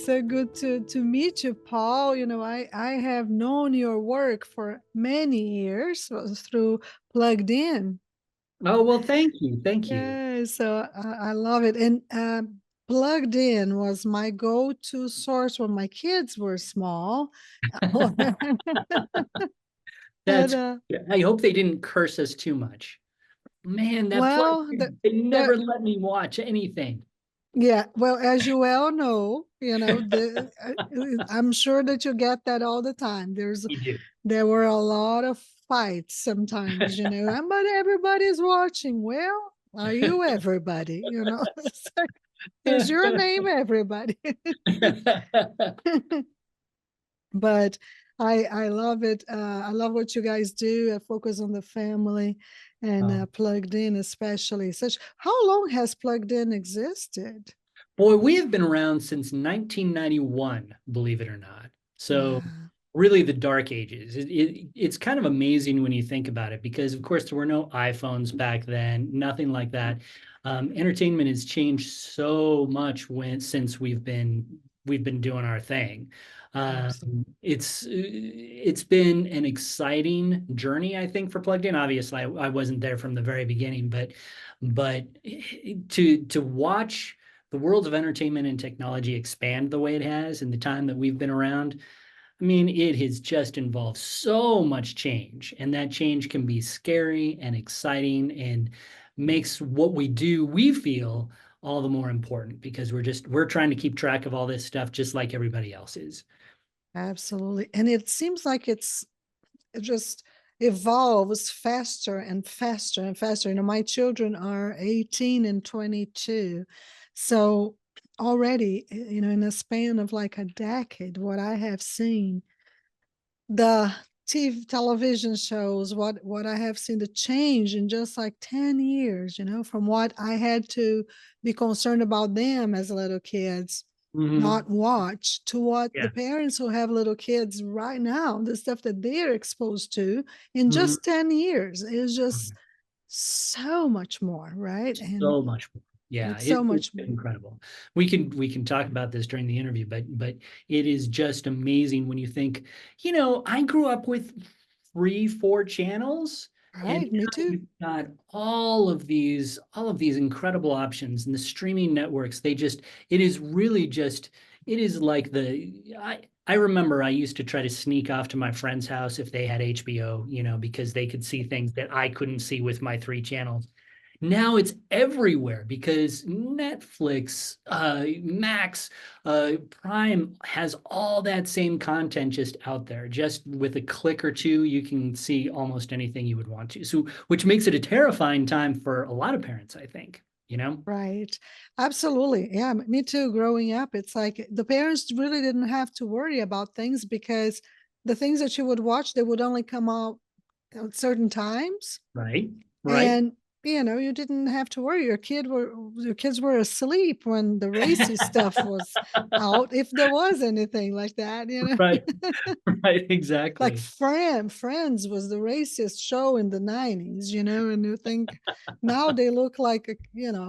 so good to meet you, Paul. I have known your work for many years through Plugged In. Oh, well, thank you. Thank you. Yeah, so I love it. And Plugged In was my go-to source when my kids were small. And That's, I hope they didn't curse us too much. Man, that plug, well, they the never let me watch anything. yeah, well, as you well know, I'm sure that you get that all the time. We do. There were a lot of fights sometimes, but everybody's watching. Well, are you everybody? It's like, is your name everybody? But I love it. I love what you guys do. I focus on the family and Um, Plugged In, especially. Such how long has Plugged In existed? Boy, we have been around since 1991, believe it or not. So Wow. really the dark ages. It's kind of amazing when you think about it, because of course there were no iPhones back then, nothing like that. Entertainment has changed so much since we've been doing our thing. Absolutely. It's been an exciting journey, I think, for Plugged In. Obviously, I wasn't there from the very beginning, but to watch the world of entertainment and technology expand the way it has in the time that we've been around, I mean, it has just involved so much change, and that change can be scary and exciting and makes what we do, we feel, all the more important, because we're trying to keep track of all this stuff just like everybody else is. Absolutely. And it seems like it just evolves faster and faster and faster. My children are 18 and 22. So already, in a span of like a decade, what I have seen, the television shows, what I have seen, the change in just like 10 years, from what I had to be concerned about them as little kids, Hmm. not watch, to what the Yeah. parents who have little kids right now, the stuff that they're exposed to in Hmm. just 10 years is just so much more, right? And So much more. Yeah, it's so it's much been more. incredible. We can talk about this during the interview, but it is just amazing when you think, I grew up with three, four channels, and Right, me now too. you've got all of these incredible options, and the streaming networks. It is really just, it is like I remember I used to try to sneak off to my friend's house if they had HBO, because they could see things that I couldn't see with my three channels. Now it's everywhere because Netflix, Max, Prime has all that same content just out there. Just with a click or two, you can see almost anything you would want to. So, which makes it a terrifying time for a lot of parents, I think, you know? Right. Absolutely. Yeah, me too. Growing up, it's like the parents really didn't have to worry about things because the things that you would watch, they would only come out at certain times. Right? Right? And you didn't have to worry. Your kids were asleep when the racy stuff was out, if there was anything like that. Right. Right. Like Exactly. Friends was the raciest show in the 90s, and you think now they look like a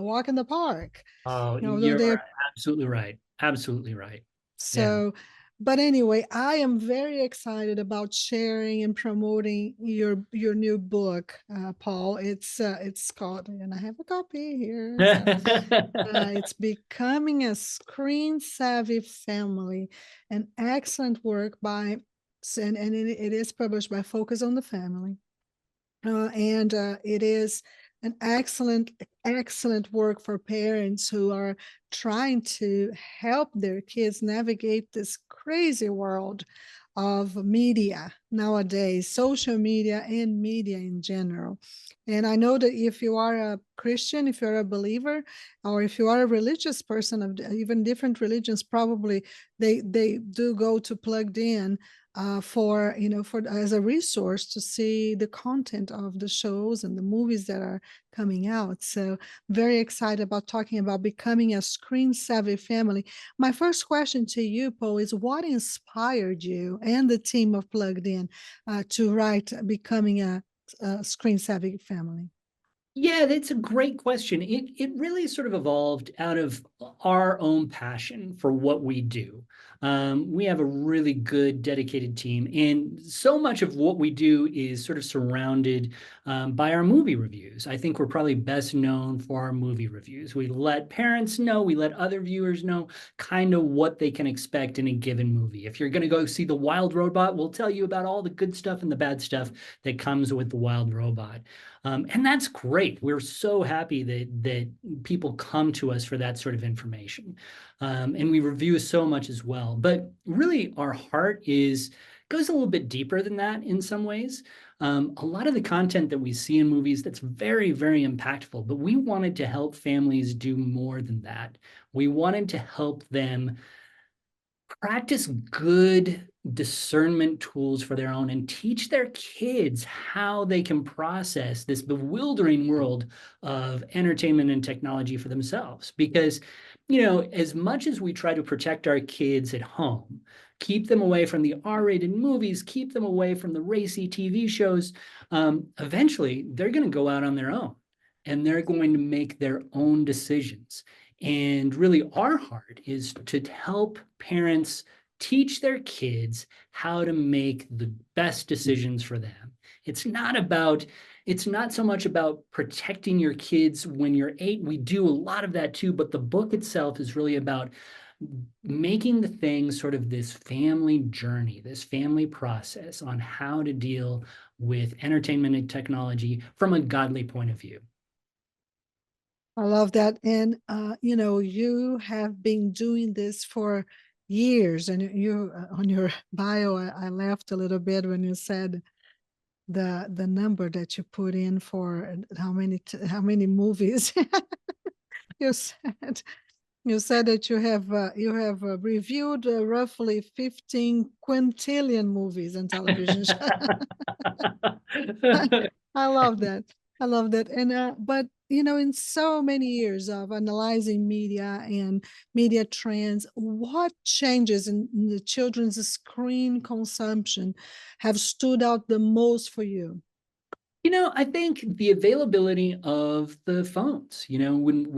walk in the park. Oh, Although you're they're absolutely right. Absolutely right. Yeah. so, but anyway, I am very excited about sharing and promoting your new book, Paul. It's called, and I have a copy here. So it's Becoming a Screen Savvy Family, an excellent work by, and it is published by Focus on the Family. And it is an excellent work for parents who are trying to help their kids navigate this crazy world of media nowadays, social media and media in general. And I know that if you are a Christian, if you're a believer, or if you are a religious person of even different religions, probably they do go to Plugged In for as a resource to see the content of the shows and the movies that are coming out. So very excited about talking about becoming a screen savvy family. My first question to you, Paul, is what inspired you and the team of Plugged In to write Becoming a Screen Savvy Family? Yeah, that's a great question. It really sort of evolved out of our own passion for what we do. We have a really good, dedicated team, and so much of what we do is sort of surrounded by our movie reviews. I think we're probably best known for our movie reviews. We let parents know, we let other viewers know kind of what they can expect in a given movie. If you're going to go see The Wild Robot, we'll tell you about all the good stuff and the bad stuff that comes with The Wild Robot. And that's great. We're so happy that people come to us for that sort of information. And we review so much as well. But really, our heart goes a little bit deeper than that in some ways. A lot of the content that we see in movies, that's very, very impactful, but we wanted to help families do more than that. We wanted to help them practice good discernment tools for their own and teach their kids how they can process this bewildering world of entertainment and technology for themselves. Because, as much as we try to protect our kids at home, keep them away from the R-rated movies, keep them away from the racy TV shows, eventually they're going to go out on their own and they're going to make their own decisions. And really, our heart is to help parents teach their kids how to make the best decisions for them. It's not so much about protecting your kids when you're 8. We do a lot of that too, but the book itself is really about making the thing sort of this family journey, this family process on how to deal with entertainment and technology from a godly point of view. I love that. And, you have been doing this for years. And you, on your bio, I laughed a little bit when you said the number that you put in for how many movies you said. You said that you have reviewed roughly 15 quintillion movies and television shows. I love that. I love that. And but in so many years of analyzing media and media trends, what changes in the children's screen consumption have stood out the most for you? I think the availability of the phones, when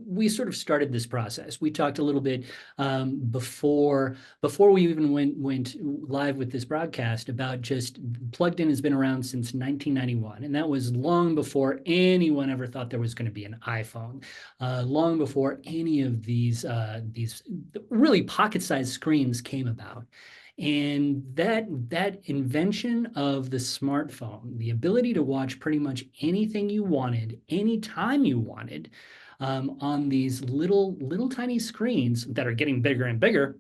we sort of started this process, we talked a little bit before we even went live with this broadcast about just Plugged In has been around since 1991, and that was long before anyone ever thought there was going to be an iPhone, long before any of these really pocket-sized screens came about. And that invention of the smartphone, the ability to watch pretty much anything you wanted, anytime you wanted, on these little tiny screens that are getting bigger and bigger,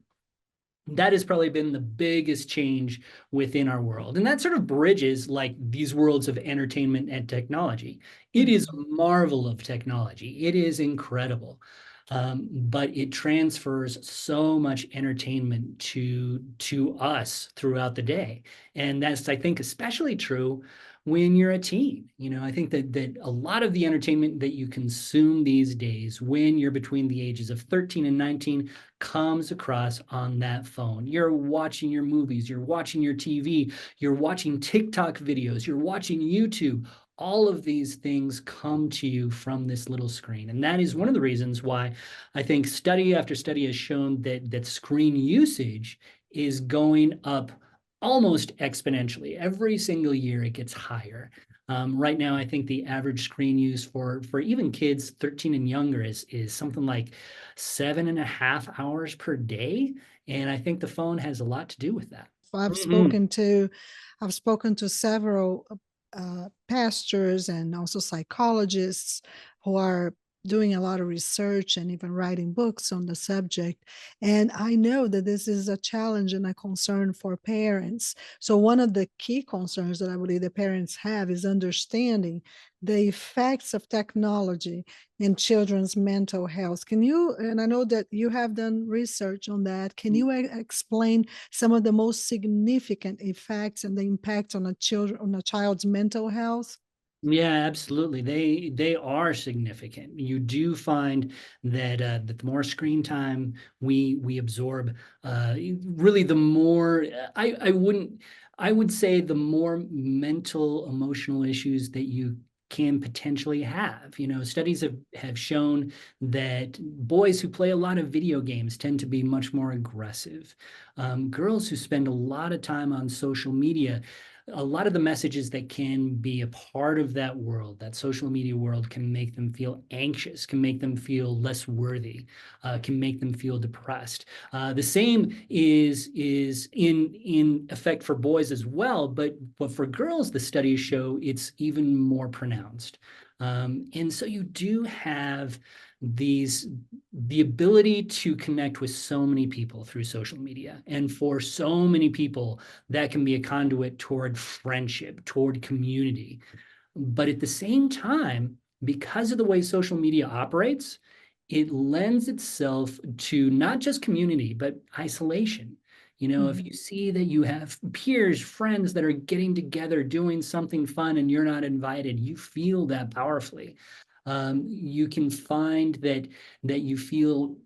that has probably been the biggest change within our world. And that sort of bridges like these worlds of entertainment and technology. It is a marvel of technology. It is incredible. But it transfers so much entertainment to us throughout the day. And that's, I think, especially true when you're a teen. I think that a lot of the entertainment that you consume these days when you're between the ages of 13 and 19 comes across on that phone. You're watching your movies, you're watching your TV, you're watching TikTok videos, you're watching YouTube. All of these things come to you from this little screen. And that is one of the reasons why I think study after study has shown that screen usage is going up almost exponentially. Every single year it gets higher. Right now, I think the average screen use for even kids 13 and younger is something like 7.5 hours per day. And I think the phone has a lot to do with that. I've Mhm. spoken to I've spoken to several pastors and also psychologists who are doing a lot of research and even writing books on the subject. And I know that this is a challenge and a concern for parents. So, one of the key concerns that I believe the parents have is understanding the effects of technology in children's mental health. Can you, and I know that you have done research on that, can you explain some of the most significant effects and the impact on a child's mental health? Yeah, absolutely. They are significant. You do find that the more screen time we absorb, really the more I wouldn't I would say the more mental, emotional issues that you can potentially have. You know, studies have shown that boys who play a lot of video games tend to be much more aggressive. Girls who spend a lot of time on social media, a lot of the messages that can be a part of that world, that social media world, can make them feel anxious, can make them feel less worthy, can make them feel depressed. The same is in effect for boys as well, but for girls, the studies show it's even more pronounced. And so you do have the ability to connect with so many people through social media. And for so many people, that can be a conduit toward friendship, toward community. But at the same time, because of the way social media operates, it lends itself to not just community, but isolation. You know, if Mhm. you see that you have peers, friends that are getting together, doing something fun, and you're not invited, you feel that powerfully. You can find that you feel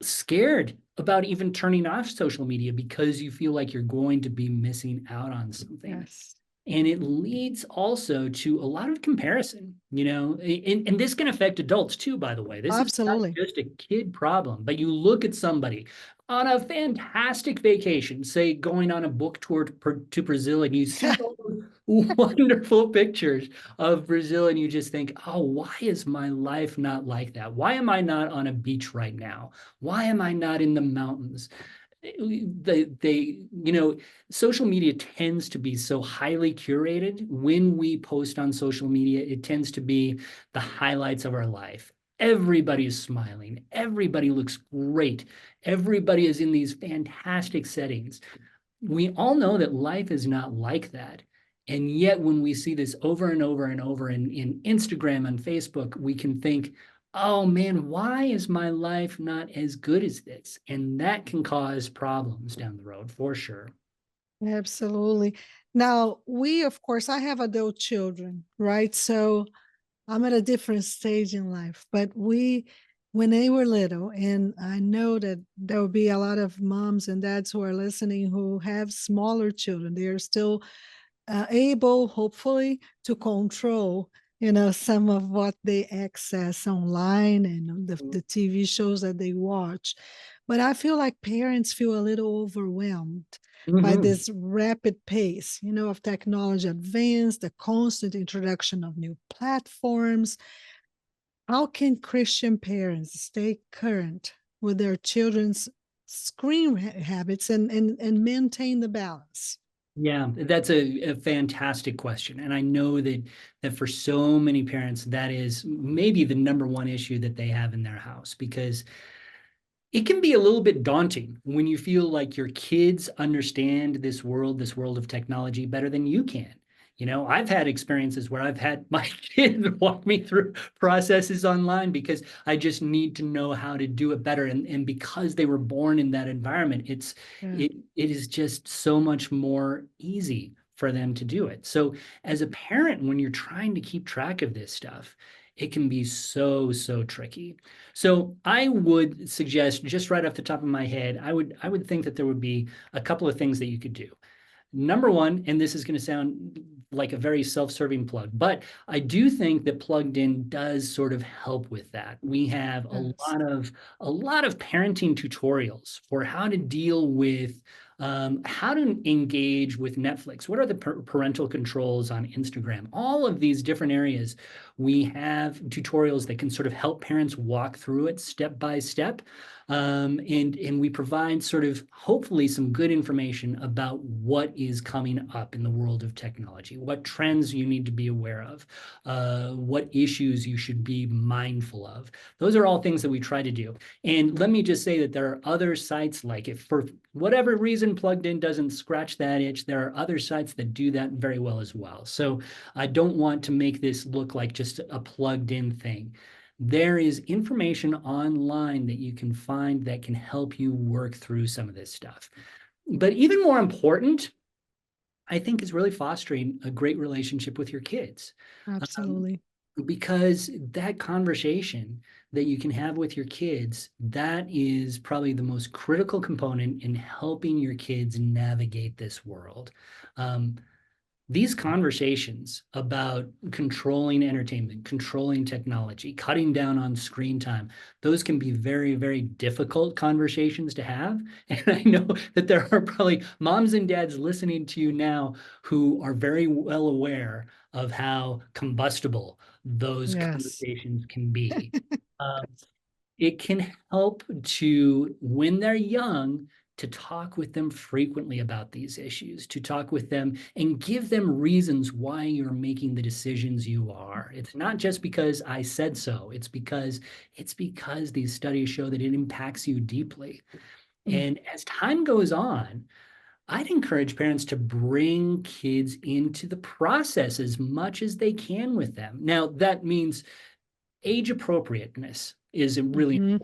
scared about even turning off social media because you feel like you're going to be missing out on something. Yes, And it leads also to a lot of comparison, you know, and this can affect adults too, by the way. This is not absolutely. just a kid problem, but you look at somebody on a fantastic vacation, say going on a book tour to Brazil, and you see all those wonderful pictures of Brazil, and you just think, oh, why is my life not like that? Why am I not on a beach right now? Why am I not in the mountains? You know, social media tends to be so highly curated. When we post on social media, it tends to be the highlights of our life. Everybody is smiling, everybody looks great, everybody is in these fantastic settings. We all know that life is not like that. And yet, when we see this over and over and over in Instagram and Facebook, we can think, oh man, why is my life not as good as this? And that can cause problems down the road for sure. Absolutely. Now, we, of course, I have adult children, right? So I'm at a different stage in life, but when they were little, and I know that there will be a lot of moms and dads who are listening who have smaller children. They are still able, hopefully, to control, some of what they access online and the TV shows that they watch. But I feel like parents feel a little overwhelmed by Mhm. this rapid pace, of technology advance, the constant introduction of new platforms. How can Christian parents stay current with their children's screen habits and maintain the balance? Yeah, that's a fantastic question. And I know that for so many parents, that is maybe the number one issue that they have in their house, because it can be a little bit daunting when you feel like your kids understand this world of technology better than you can. You know, I've had experiences where I've had my kids walk me through processes online because I just need to know how to do it better. And because they were born in that environment, Yeah, it is just so much more easy for them to do it. So as a parent, when you're trying to keep track of this stuff, it can be so tricky. So I would suggest, just right off the top of my head, I would think that there would be a couple of things that you could do. Number one, and this is going to sound like a very self-serving plug, but I do think that Plugged In does sort of help with that. We have yes. a lot of parenting tutorials for how to deal with how to engage with Netflix. What are the parental controls on Instagram? All of these different areas, we have tutorials that can sort of help parents walk through it step by step. And we provide sort of hopefully some good information about what is coming up in the world of technology, what trends you need to be aware of, what issues you should be mindful of. Those are all things that we try to do. And let me just say that there are other sites, like if for whatever reason Plugged In doesn't scratch that itch, there are other sites that do that very well as well. So I don't want to make this look like just a Plugged In thing. There is information online that you can find that can help you work through some of this stuff. But even more important, I think, is really fostering a great relationship with your kids. Um, Absolutely. because that conversation, that you can have with your kids, that is probably the most critical component in helping your kids navigate this world. These conversations about controlling entertainment, controlling technology, cutting down on screen time, those can be very, very difficult conversations to have. And I know that there are probably moms and dads listening to you now who are very well aware of how combustible those Yes. conversations can be. Um, it can help to, when they're young, to talk with them frequently about these issues, to talk with them and give them reasons why you're making the decisions you are. It's not just because I said so. It's because these studies show that it impacts you deeply. Mm. And as time goes on, I'd encourage parents to bring kids into the process as much as they can with them. Now, that means age appropriateness is really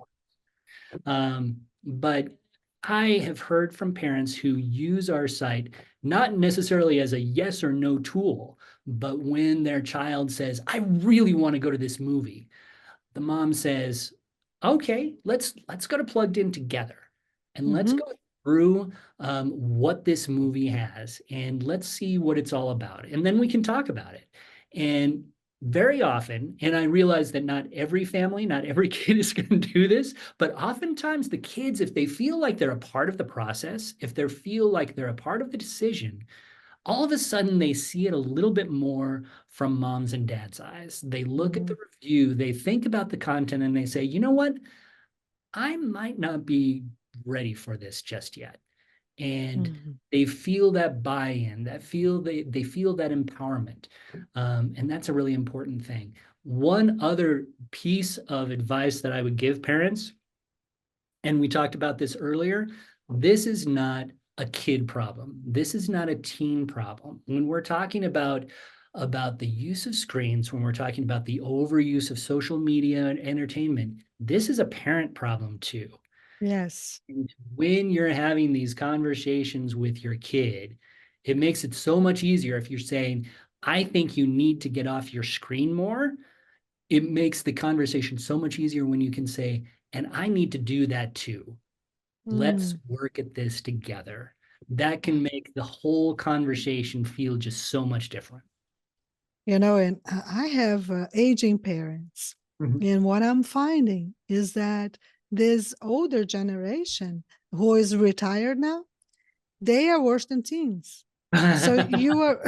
Mhm. but I have heard from parents who use our site not necessarily as a yes or no tool, but when their child says, I really want to go to this movie, the mom says, okay, let's go to Plugged In together and let's Mhm. go through what this movie has and let's see what it's all about. And then we can talk about it. And very often, and I realize that not every family, not every kid is going to do this, but oftentimes the kids, if they feel like they're a part of the process, if they feel like they're a part of the decision, all of a sudden they see it a little bit more from moms and dads' eyes. They look at the Mhm. review, they think about the content, and they say, you know what? I might not be ready for this just yet. And Mhm. they feel that buy-in, they feel that empowerment. And that's a really important thing. One other piece of advice that I would give parents, and we talked about this earlier, this is not a kid problem. This is not a teen problem. When we're talking about the use of screens, when we're talking about the overuse of social media and entertainment, this is a parent problem too. Yes. And when you're having these conversations with your kid, it makes it so much easier if you're saying, I think you need to get off your screen more. It makes the conversation so much easier when you can say, and I need to do that too. Let's Mm. work at this together. That can make the whole conversation feel just so much different. And I have aging parents. And what I'm finding is that this older generation who is retired now, they are worse than teens. So you are,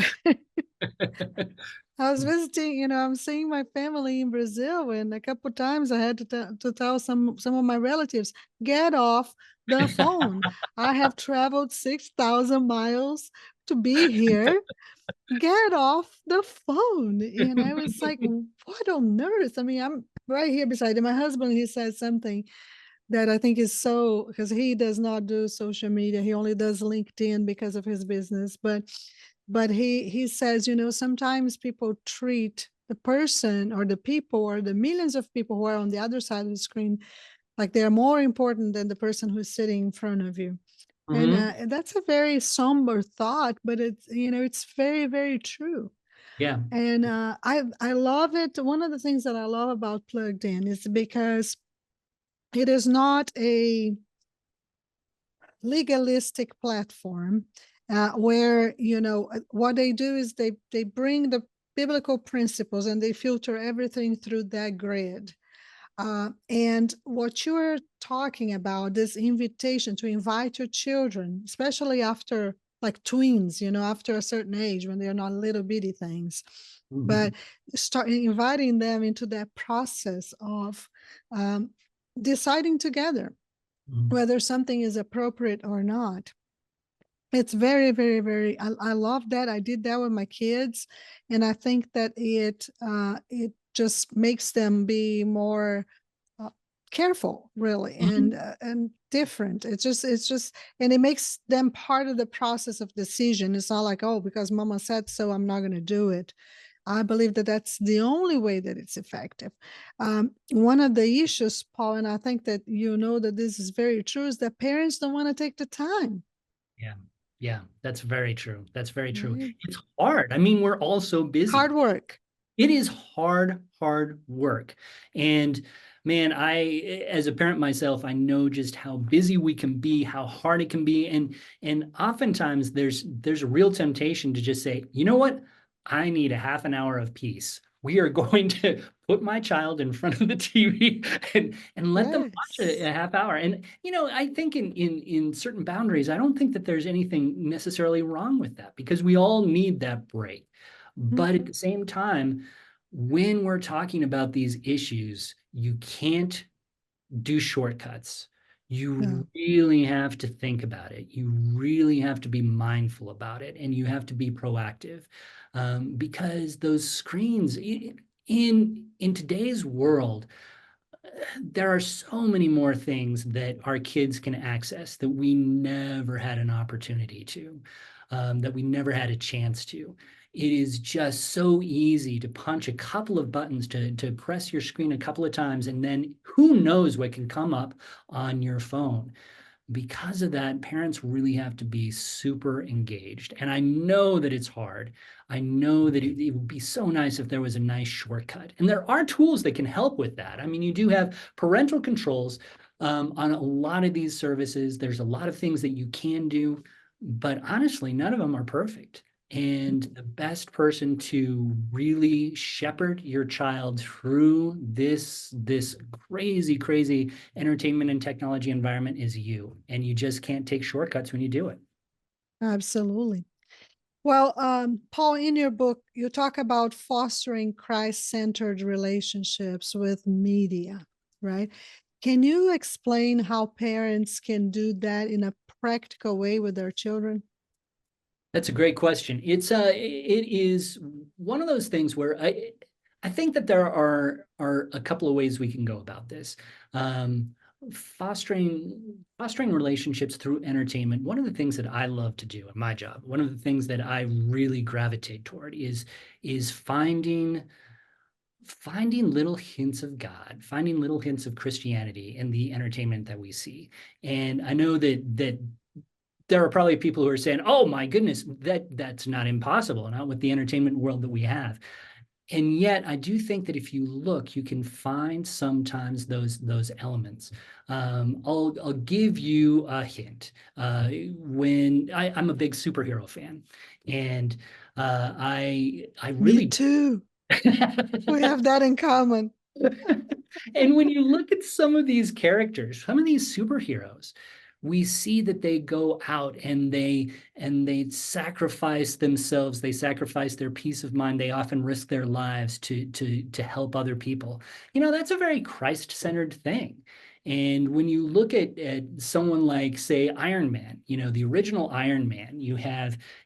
I was visiting, I'm seeing my family in Brazil, and a couple of times I had to tell some of my relatives, get off the phone. I have traveled 6,000 miles to be here. Get off the phone. And I was like, what on earth? I mean, I'm right here beside him. My husband, he said something that I think is so, because he does not do social media. He only does LinkedIn because of his business. But he says, sometimes people treat the person or the people or the millions of people who are on the other side of the screen like they're more important than the person who's sitting in front of you. Mhm. And that's a very somber thought, but it's very, very true. Yeah. And I love it. One of the things that I love about Plugged In is because it is not a legalistic platform where what they do is they bring the biblical principles and they filter everything through that grid. And what you're talking about, this invitation to invite your children, especially after like tweens, after a certain age when they're not little bitty things, but Mhm. start inviting them into that process of um, deciding together Mhm. whether something is appropriate or not. It's very, very, very. I love that. I did that with my kids, and I think that it just makes them be more uh, careful, really, Mhm. and different. It's just, and it makes them part of the process of decision. It's not like, oh, because Mama said so, I'm not going to do it. I believe that that's the only way that it's effective. One of the issues, Paul, and I think that that this is very true, is that parents don't want to take the time. Yeah. Yeah. That's very true. That's very true. Right? It's hard. I mean, we're all so Hard busy. work. It is hard, hard work. And Man, as a parent myself, I know just how busy we can be, how hard it can be, and oftentimes there's a real temptation to just say, you know what, I need a half an hour of peace. We are going to put my child in front of the TV and let them watch a Yes. half hour. And I think in certain boundaries, I don't think that there's anything necessarily wrong with that because we all need that break. But at Mhm. the same time, when we're talking about these issues, you can't do shortcuts. You No, really have to think about it. You really have to be mindful about it, and you have to be proactive because those screens in today's world, there are so many more things that our kids can access that we never had an opportunity to, that we never had a chance to. It is just so easy to punch a couple of buttons, to press your screen a couple of times, and then who knows what can come up on your phone. Because of that, parents really have to be super engaged. And I know that it's hard. I know that it would be so nice if there was a nice shortcut. And there are tools that can help with that. I mean, you do have parental controls on a lot of these services. There's a lot of things that you can do, but honestly, none of them are perfect. And the best person to really shepherd your child through this crazy, crazy entertainment and technology environment is you. And you just can't take shortcuts when you do it. absolutely. Well, Paul, in your book, you talk about fostering Christ-centered relationships with media, right? Can you explain how parents can do that in a practical way with their children? That's a great question. It is one of those things where I think that there are a couple of ways we can go about this. Um, fostering relationships through entertainment. One of the things that I love to do in my job, one of the things that I really gravitate toward is finding little hints of God, finding little hints of Christianity in the entertainment that we see. And I know that there are probably people who are saying, "Oh my goodness, that's not impossible, not with the entertainment world that we have." And yet, I do think that if you look, you can find sometimes those elements. I'll give you a hint. When I'm a big superhero fan, and I Me really too. We have that in common. and when you look at some of these characters, some of these superheroes, we see that they go out and they sacrifice themselves, they sacrifice their peace of mind, they often risk their lives to help other people. That's a very Christ-centered thing. And when you look at someone like, say, Iron Man, the original Iron Man,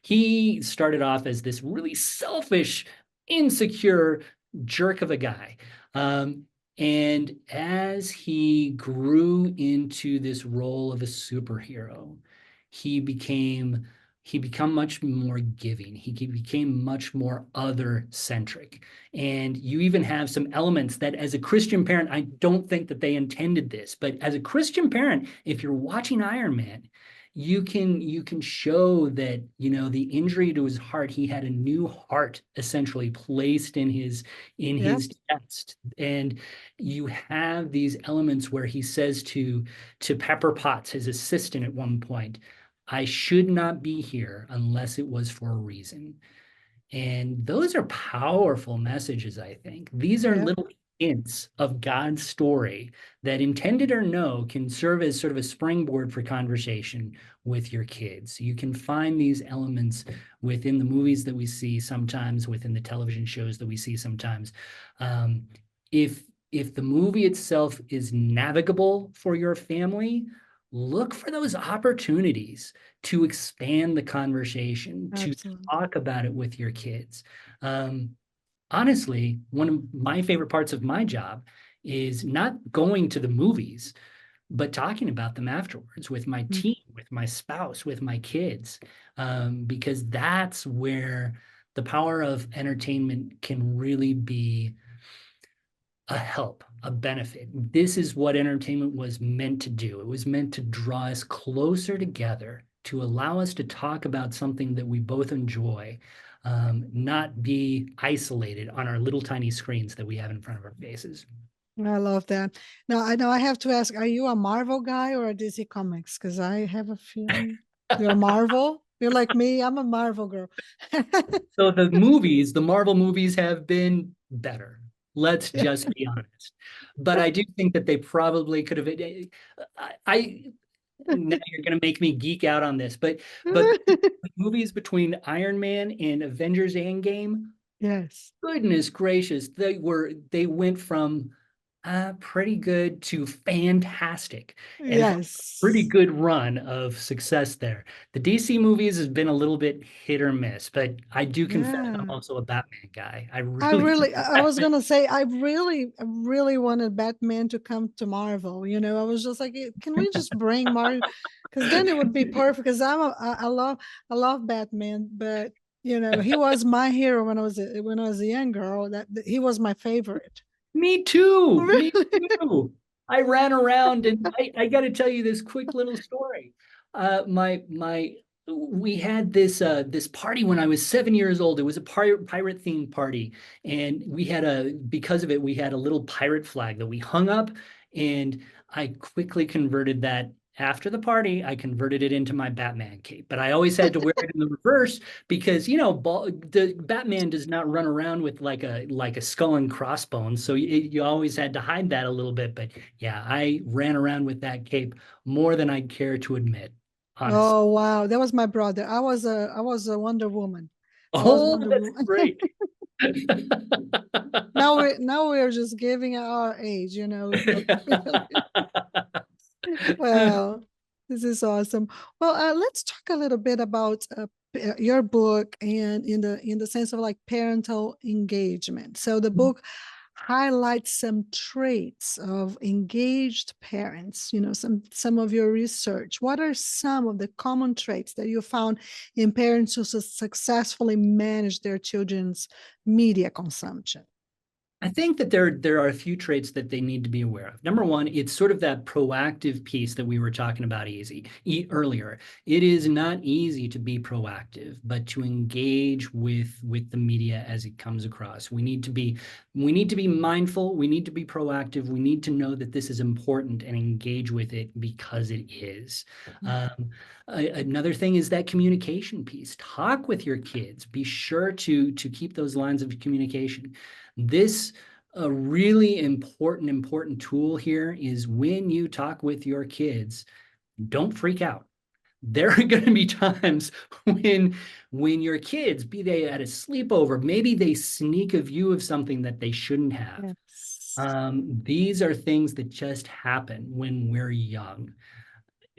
he started off as this really selfish, insecure jerk of a guy. And as he grew into this role of a superhero, he became he become much more giving. He became much more other centric. And you even have some elements that as a Christian parent, I don't think that they intended this, but as a Christian parent, if you're watching Iron Man, you can show that the injury to his heart, he had a new heart essentially placed in his Yep. chest. And you have these elements where he says to Pepper Potts, his assistant, at one point, "I should not be here unless it was for a reason." And those are powerful messages, I think. These are Yep. little hints of God's story that, intended or no, can serve as sort of a springboard for conversation with your kids. You can find these elements within the movies that we see sometimes, within the television shows that we see sometimes. Um, if the movie itself is navigable for your family, look for those opportunities to expand the conversation, to Absolutely. talk about it with your kids. Um, Honestly, one of my favorite parts of my job is not going to the movies, but talking about them afterwards with my Mm. team, with my spouse, with my kids, because that's where the power of entertainment can really be a help, a benefit. This is what entertainment was meant to do. It was meant to draw us closer together, to allow us to talk about something that we both enjoy, not be isolated on our little tiny screens that we have in front of our faces. I love that. Now, I know I have to ask, are you a Marvel guy or a DC Comics? Because I have a feeling you're Marvel. You're like me, I'm a Marvel girl. So the movies, the Marvel movies have been better. Let's just be honest. But I do think that they probably could have. I now you're going to make me geek out on this, but the movies between Iron Man and Avengers Endgame, Yes. goodness gracious, they went from pretty good to fantastic and had a pretty Yes. good run of success there. The DC movies has been a little bit hit or miss, but I do confess I'm Yeah. also a Batman guy. I I really really, I was gonna say, I really wanted Batman to come to Marvel. I was just like, can we just bring Marvel? Because then it would be perfect. Because I love Batman, but he was my hero when I was a young girl. That he was my favorite. Me too. Me Really? too. I ran around and I got to tell you this quick little story. My we had this party when I was 7 years old. It was a pirate themed party, and we had because of it we had a little pirate flag that we hung up, and I quickly converted that. After the party, I converted it into my Batman cape, but I always had to wear it in the reverse because the Batman does not run around with like a skull and crossbones, so you always had to hide that a little bit. But yeah, I ran around with that cape more than I'd care to admit, honestly. Oh wow, that was my brother. I was a Wonder Woman. I was Oh, Wonder that's Woman. great. Now we're just giving our age. Well, this is awesome. Well, let's talk a little bit about your book and in the sense of like parental engagement. So the book highlights some traits of engaged parents, some of your research. What are some of the common traits that you found in parents who successfully manage their children's media consumption? I think that there are a few traits that they need to be aware of. Number one, it's sort of that proactive piece that we were talking about earlier. It is not easy to be proactive, but to engage with the media as it comes across. We need to be mindful. We need to be proactive. We need to know that this is important and engage with it because it is. Um, Another thing is that communication piece. Talk with your kids. Be sure to keep those lines of communication. This a really important tool here is when you talk with your kids, don't freak out. There are going to be times when your kids, be they at a sleepover, maybe they sneak a view of something that they shouldn't have. Yes. These are things that just happen when we're young.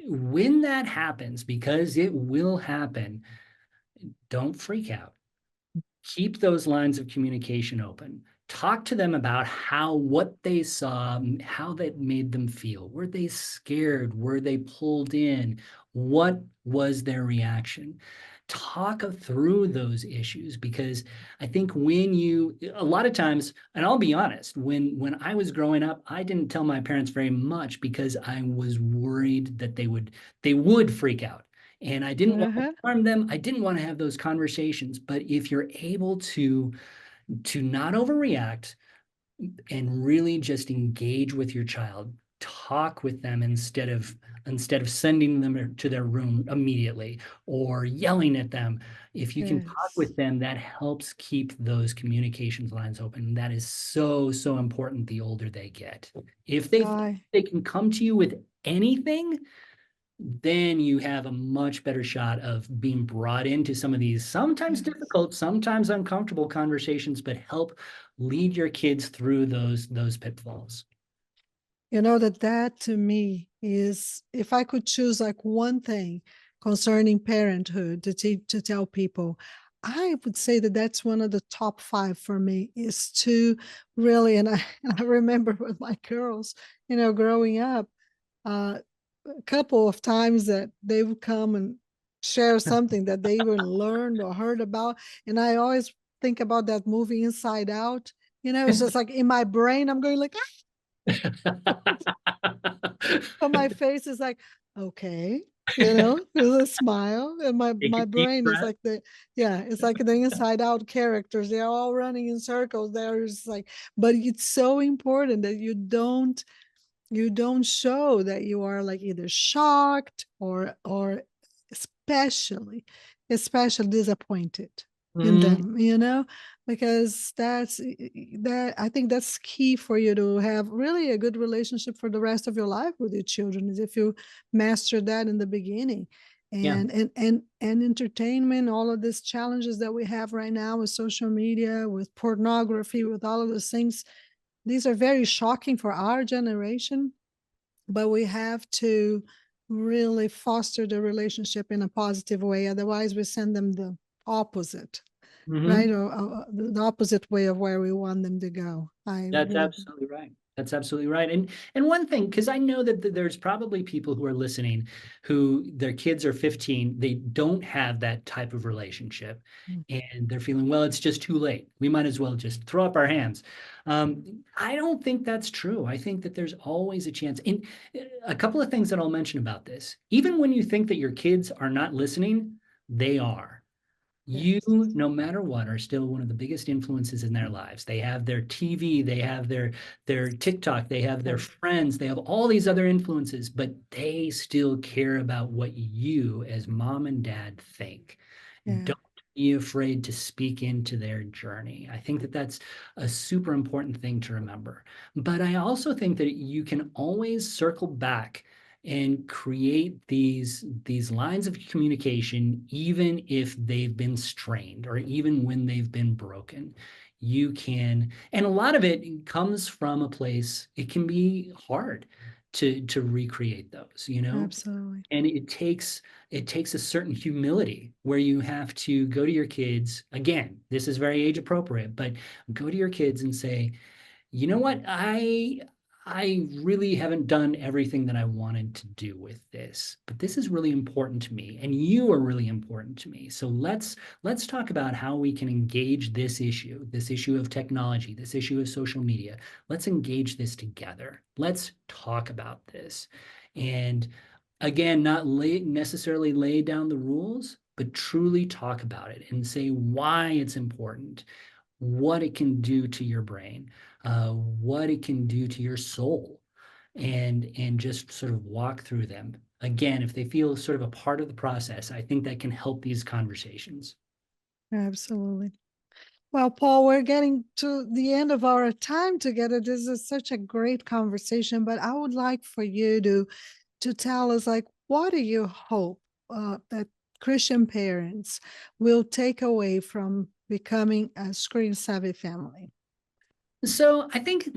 When that happens, because it will happen, don't freak out. Keep those lines of communication open. Talk to them about what they saw, how that made them feel. Were they scared? Were they pulled in? What was their reaction? Talk through those issues, because I think a lot of times, and I'll be honest, when I was growing up, I didn't tell my parents very much because I was worried that they would freak out. And I didn't want to Uh-huh. harm them. I didn't want to have those conversations. But if you're able to not overreact and really just engage with your child, talk with them instead of sending them to their room immediately or yelling at them. If you can talk Yes. with them, that helps keep those communications lines open. That is so important the older they get. If they think I they can come to you with anything, then you have a much better shot of being brought into some of these sometimes yes. difficult, sometimes uncomfortable conversations, but help lead your kids through those pitfalls. That to me is, if I could choose like one thing concerning parenthood to tell people, I would say that that's one of the top five for me, is to really, and I, I remember with my girls, growing up, uh, a couple of times that they would come and share something that they even learned or heard about. And I always think about that movie Inside Out. It's just like in my brain, I'm going like, but my face is like, okay. with a smile. And Take a my deep brain is breath. like it's like the inside out characters. They're all running in circles. There's like, but it's so important that you don't show that you are like either shocked or especially especially disappointed in Mhm. them, because that I think that's key for you to have really a good relationship for the rest of your life with your children, is if you master that in the beginning. Yeah. And entertainment, all of these challenges that we have right now with social media, with pornography, with all of those things, these are very shocking for our generation, but we have to really foster the relationship in a positive way. Otherwise, we send them the opposite, right? Mhm. Or the opposite way of where we want them to go. I That's really, absolutely right. That's absolutely right. And one thing, because I know that there's probably people who are listening who their kids are 15, they don't have that type of relationship, and they're feeling, well, it's just too late. We might as well just throw up our hands. I don't think that's true. I think that there's always a chance. And a couple of things that I'll mention about this, even when you think that your kids are not listening, they are. You, yes, no matter what, are still one of the biggest influences in their lives. They have their TV, they have their TikTok, they have their friends, they have all these other influences, but they still care about what you as mom and dad think. yeah, Don't be afraid to speak into their journey. I think that that's a super important thing to remember. But I also think that you can always circle back and create these lines of communication, even if they've been strained or even when they've been broken. You can, and a lot of it comes from a place, it can be hard to recreate those, absolutely, and it takes a certain humility where you have to go to your kids. Again, this is very age appropriate, but go to your kids and say, you know what? I really haven't done everything that I wanted to do with this, but this is really important to me, and you are really important to me. So let's talk about how we can engage this issue of technology, this issue of social media. Let's engage this together. Let's talk about this. And again, not necessarily lay down the rules, but truly talk about it and say why it's important, what it can do to your brain, what it can do to your soul, and just sort of walk through them. Again, if they feel sort of a part of the process, I think that can help these conversations. absolutely. Well, Paul, we're getting to the end of our time together. This is such a great conversation, but I would like for you to tell us, like, what do you hope that Christian parents will take away from becoming a screen savvy family? So I think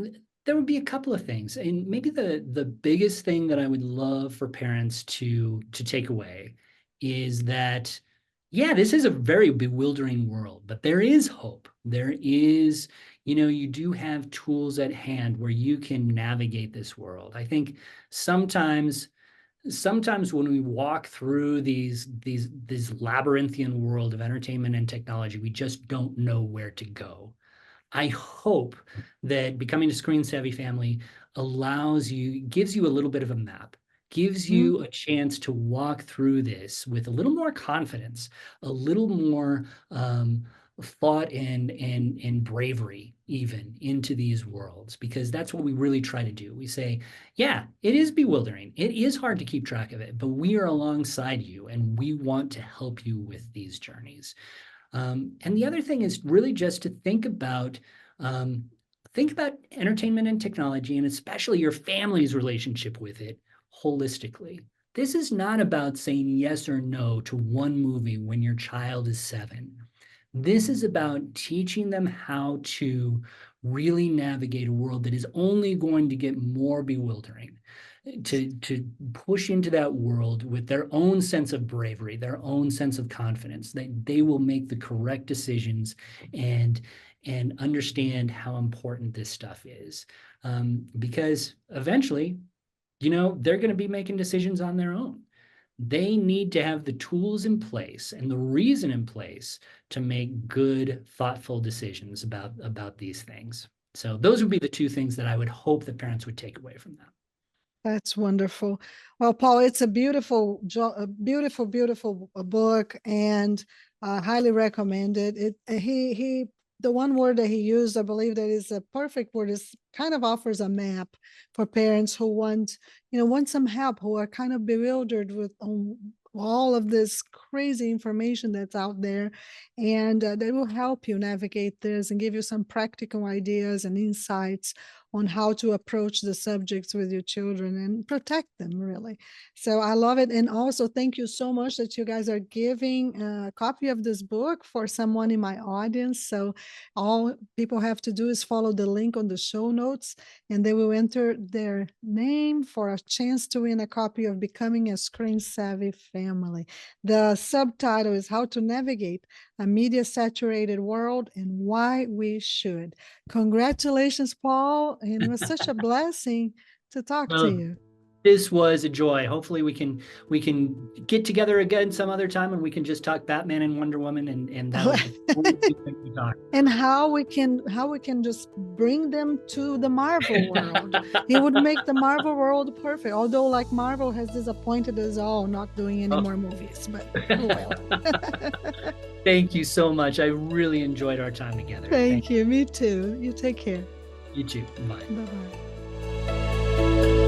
there would be a couple of things, and maybe the biggest thing that I would love for parents to take away is that, yeah, this is a very bewildering world, but there is hope. There is, you do have tools at hand where you can navigate this world. I think sometimes when we walk through these labyrinthian world of entertainment and technology, we just don't know where to go. I hope that becoming a screen savvy family gives you a little bit of a map, gives Mhm. you a chance to walk through this with a little more confidence, a little more thought and bravery even into these worlds, because that's what we really try to do. We say, yeah, it is bewildering. It is hard to keep track of it, but we are alongside you and we want to help you with these journeys. And the other thing is really just to um, think about entertainment and technology, and especially your family's relationship with it holistically. This is not about saying yes or no to one movie when your child is 7. This is about teaching them how to really navigate a world that is only going to get more bewildering, to push into that world with their own sense of bravery, their own sense of confidence, that they will make the correct decisions and understand how important this stuff is. Because eventually, they're going to be making decisions on their own. They need to have the tools in place and the reason in place to make good, thoughtful decisions about these things. So those would be the two things that I would hope that parents would take away from that. That's wonderful. Well, Paul, it's a beautiful, beautiful book, and highly recommended. The one word that he used, I believe that is a perfect word, is kind of offers a map for parents who want some help, who are kind of bewildered with all of this crazy information that's out there, and they will help you navigate this and give you some practical ideas and insights on how to approach the subjects with your children and protect them, really. So I love it. And also, thank you so much that you guys are giving a copy of this book for someone in my audience. So all people have to do is follow the link on the show notes, and they will enter their name for a chance to win a copy of Becoming a Screen Savvy Family. The subtitle is How to Navigate a Media Saturated World and Why We Should. Congratulations, Paul. And it was such a blessing to talk to you. This was a joy. Hopefully we can get together again some other time and we can just talk Batman and Wonder Woman, and that and how we can just bring them to the Marvel world. It would make the Marvel world perfect. Although, like, Marvel has disappointed us all, not doing any more movies, but oh well. Thank you so much. I really enjoyed our time together. Thank you. Me too. You take care. You too. Bye. Bye-bye.